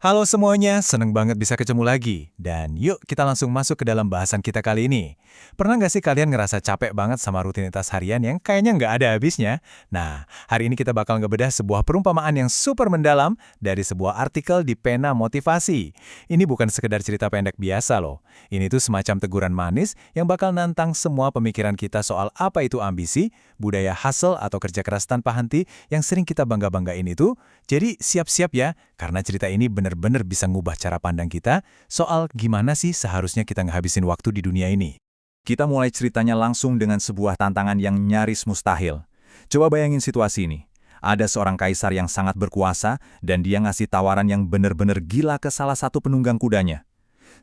Halo semuanya, seneng banget bisa ketemu lagi. Dan yuk kita langsung masuk ke dalam bahasan kita kali ini. Pernah nggak sih kalian ngerasa capek banget sama rutinitas harian yang kayaknya nggak ada habisnya? Nah, hari ini kita bakal ngebedah sebuah perumpamaan yang super mendalam dari sebuah artikel di Pena Motivasi. Ini bukan sekedar cerita pendek biasa loh. Ini tuh semacam teguran manis yang bakal nantang semua pemikiran kita soal apa itu ambisi, budaya hustle atau kerja keras tanpa henti yang sering kita bangga-banggain itu. Jadi siap-siap ya, karena cerita ini benar-benar bisa ngubah cara pandang kita soal gimana sih seharusnya kita ngehabisin waktu di dunia ini. Kita mulai ceritanya langsung dengan sebuah tantangan yang nyaris mustahil. Coba bayangin situasi ini. Ada seorang kaisar yang sangat berkuasa dan dia ngasih tawaran yang benar-benar gila ke salah satu penunggang kudanya.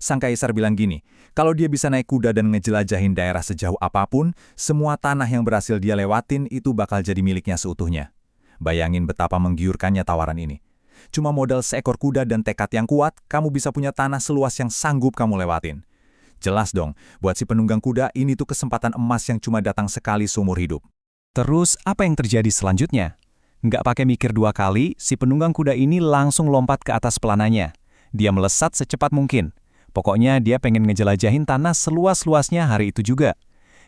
Sang kaisar bilang gini, kalau dia bisa naik kuda dan ngejelajahin daerah sejauh apapun, semua tanah yang berhasil dia lewatin itu bakal jadi miliknya seutuhnya. Bayangin betapa menggiurkannya tawaran ini. Cuma modal seekor kuda dan tekad yang kuat, kamu bisa punya tanah seluas yang sanggup kamu lewatin. Jelas dong, buat si penunggang kuda ini tuh kesempatan emas yang cuma datang sekali seumur hidup. Terus apa yang terjadi selanjutnya? Nggak pakai mikir dua kali, si penunggang kuda ini langsung lompat ke atas pelananya. Dia melesat secepat mungkin. Pokoknya dia pengen ngejelajahin tanah seluas-luasnya hari itu juga.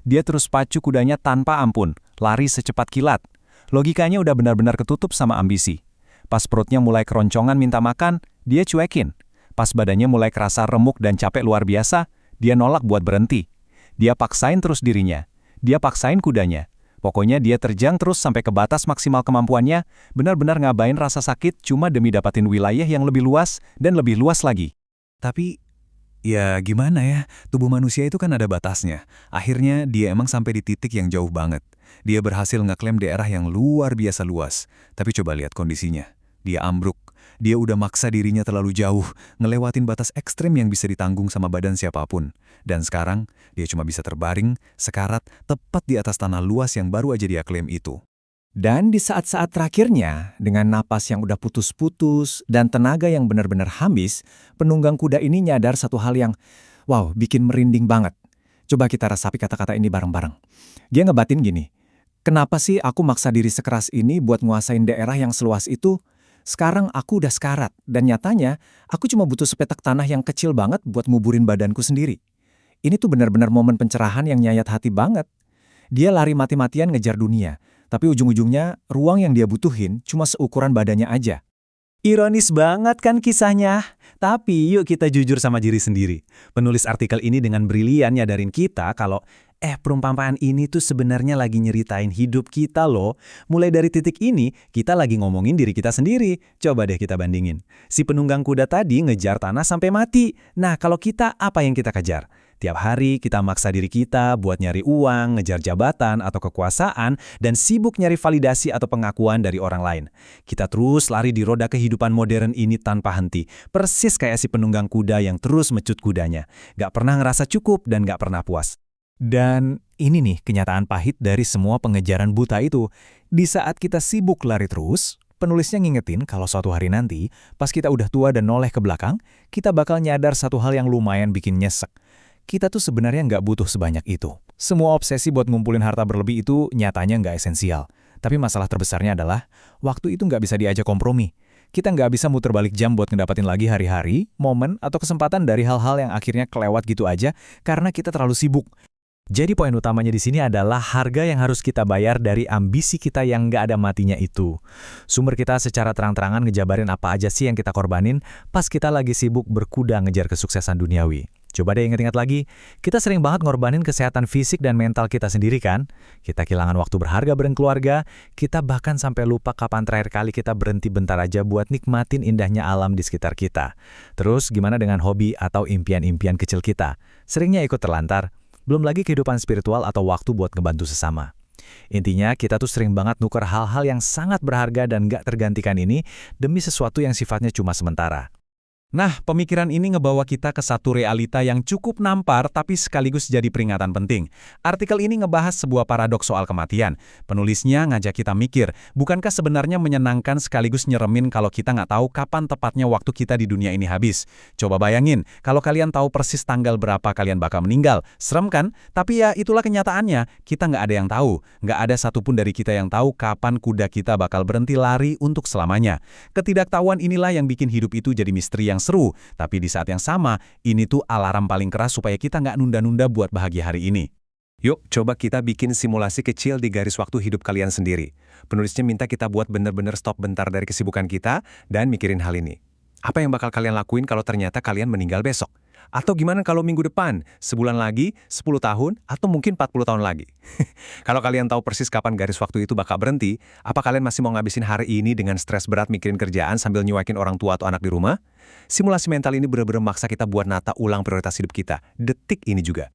Dia terus pacu kudanya tanpa ampun, lari secepat kilat. Logikanya udah benar-benar ketutup sama ambisi. Pas perutnya mulai keroncongan minta makan, dia cuekin. Pas badannya mulai kerasa remuk dan capek luar biasa, dia nolak buat berhenti. Dia paksain terus dirinya. Dia paksain kudanya. Pokoknya dia terjang terus sampai ke batas maksimal kemampuannya, benar-benar ngabain rasa sakit cuma demi dapatin wilayah yang lebih luas dan lebih luas lagi. Tapi, ya gimana ya, tubuh manusia itu kan ada batasnya. Akhirnya dia emang sampai di titik yang jauh banget. Dia berhasil ngeklaim daerah yang luar biasa luas. Tapi coba lihat kondisinya. Dia ambruk. Dia udah maksa dirinya terlalu jauh, ngelewatin batas ekstrem yang bisa ditanggung sama badan siapapun. Dan sekarang, dia cuma bisa terbaring, sekarat, tepat di atas tanah luas yang baru aja dia klaim itu. Dan di saat-saat terakhirnya, dengan napas yang udah putus-putus dan tenaga yang benar-benar habis, penunggang kuda ini nyadar satu hal yang, wow, bikin merinding banget. Coba kita resapi kata-kata ini bareng-bareng. Dia ngebatin gini, kenapa sih aku maksa diri sekeras ini buat nguasain daerah yang seluas itu? Sekarang aku udah sekarat, dan nyatanya aku cuma butuh sepetak tanah yang kecil banget buat nguburin badanku sendiri. Ini tuh benar-benar momen pencerahan yang nyayat hati banget. Dia lari mati-matian ngejar dunia, tapi ujung-ujungnya ruang yang dia butuhin cuma seukuran badannya aja. Ironis banget kan kisahnya? Tapi yuk kita jujur sama diri sendiri. Penulis artikel ini dengan brilian nyadarin kita kalau perumpamaan ini tuh sebenarnya lagi nyeritain hidup kita loh. Mulai dari titik ini, kita lagi ngomongin diri kita sendiri. Coba deh kita bandingin. Si penunggang kuda tadi ngejar tanah sampai mati. Nah, kalau kita apa yang kita kejar? Tiap hari kita maksa diri kita buat nyari uang, ngejar jabatan atau kekuasaan, dan sibuk nyari validasi atau pengakuan dari orang lain. Kita terus lari di roda kehidupan modern ini tanpa henti. Persis kayak si penunggang kuda yang terus mecut kudanya. Gak pernah ngerasa cukup dan gak pernah puas. Dan ini nih kenyataan pahit dari semua pengejaran buta itu. Di saat kita sibuk lari terus, penulisnya ngingetin kalau suatu hari nanti, pas kita udah tua dan noleh ke belakang, kita bakal nyadar satu hal yang lumayan bikin nyesek. Kita tuh sebenarnya nggak butuh sebanyak itu. Semua obsesi buat ngumpulin harta berlebih itu nyatanya nggak esensial. Tapi masalah terbesarnya adalah, waktu itu nggak bisa diajak kompromi. Kita nggak bisa muter balik jam buat ngedapatin lagi hari-hari, momen, atau kesempatan dari hal-hal yang akhirnya kelewat gitu aja karena kita terlalu sibuk. Jadi poin utamanya di sini adalah harga yang harus kita bayar dari ambisi kita yang nggak ada matinya itu. Sumber kita secara terang-terangan ngejabarin apa aja sih yang kita korbanin pas kita lagi sibuk berkuda ngejar kesuksesan duniawi. Coba deh ingat-ingat lagi, kita sering banget ngorbanin kesehatan fisik dan mental kita sendiri kan? Kita kehilangan waktu berharga bareng keluarga, kita bahkan sampai lupa kapan terakhir kali kita berhenti bentar aja buat nikmatin indahnya alam di sekitar kita. Terus gimana dengan hobi atau impian-impian kecil kita? Seringnya ikut terlantar. Belum lagi kehidupan spiritual atau waktu buat ngebantu sesama. Intinya kita tuh sering banget nuker hal-hal yang sangat berharga dan gak tergantikan ini demi sesuatu yang sifatnya cuma sementara. Nah, pemikiran ini ngebawa kita ke satu realita yang cukup nampar tapi sekaligus jadi peringatan penting. Artikel ini ngebahas sebuah paradoks soal kematian. Penulisnya ngajak kita mikir, bukankah sebenarnya menyenangkan sekaligus nyeremin kalau kita nggak tahu kapan tepatnya waktu kita di dunia ini habis? Coba bayangin, kalau kalian tahu persis tanggal berapa kalian bakal meninggal. Serem kan? Tapi ya itulah kenyataannya, kita nggak ada yang tahu. Nggak ada satupun dari kita yang tahu kapan kuda kita bakal berhenti lari untuk selamanya. Ketidaktahuan inilah yang bikin hidup itu jadi misteri yang seru, tapi di saat yang sama, ini tuh alarm paling keras supaya kita nggak nunda-nunda buat bahagia hari ini. Yuk, coba kita bikin simulasi kecil di garis waktu hidup kalian sendiri. Penulisnya minta kita buat bener-bener stop bentar dari kesibukan kita dan mikirin hal ini. Apa yang bakal kalian lakuin kalau ternyata kalian meninggal besok? Atau gimana kalau minggu depan, sebulan lagi, 10 tahun, atau mungkin 40 tahun lagi? Kalau kalian tahu persis kapan garis waktu itu bakal berhenti, apa kalian masih mau ngabisin hari ini dengan stres berat mikirin kerjaan sambil nyuekin orang tua atau anak di rumah? Simulasi mental ini benar-benar maksa kita buat nata ulang prioritas hidup kita, detik ini juga.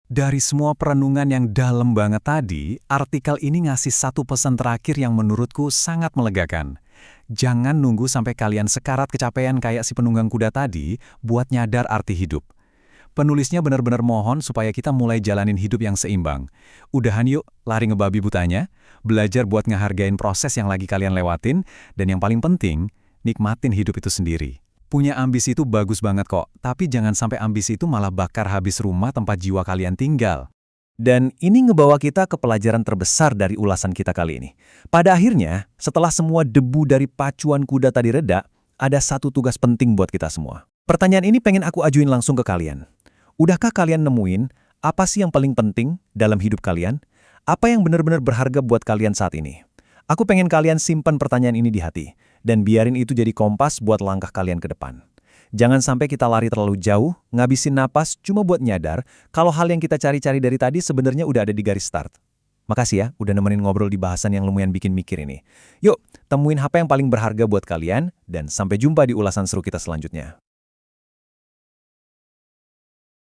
Dari semua perenungan yang dalam banget tadi, artikel ini ngasih satu pesan terakhir yang menurutku sangat melegakan. Jangan nunggu sampai kalian sekarat kecapean kayak si penunggang kuda tadi buat nyadar arti hidup. Penulisnya benar-benar mohon supaya kita mulai jalanin hidup yang seimbang. Udahan yuk, lari ngebabi butanya, belajar buat ngehargain proses yang lagi kalian lewatin, dan yang paling penting, nikmatin hidup itu sendiri. Punya ambisi itu bagus banget kok, tapi jangan sampai ambisi itu malah bakar habis rumah tempat jiwa kalian tinggal. Dan ini ngebawa kita ke pelajaran terbesar dari ulasan kita kali ini. Pada akhirnya, setelah semua debu dari pacuan kuda tadi reda, ada satu tugas penting buat kita semua. Pertanyaan ini pengen aku ajuin langsung ke kalian. Udahkah kalian nemuin apa sih yang paling penting dalam hidup kalian? Apa yang benar-benar berharga buat kalian saat ini? Aku pengen kalian simpan pertanyaan ini di hati, dan biarin itu jadi kompas buat langkah kalian ke depan. Jangan sampai kita lari terlalu jauh, ngabisin napas cuma buat nyadar kalau hal yang kita cari-cari dari tadi sebenarnya udah ada di garis start. Makasih ya, udah nemenin ngobrol di bahasan yang lumayan bikin mikir ini. Yuk, temuin apa yang paling berharga buat kalian, dan sampai jumpa di ulasan seru kita selanjutnya.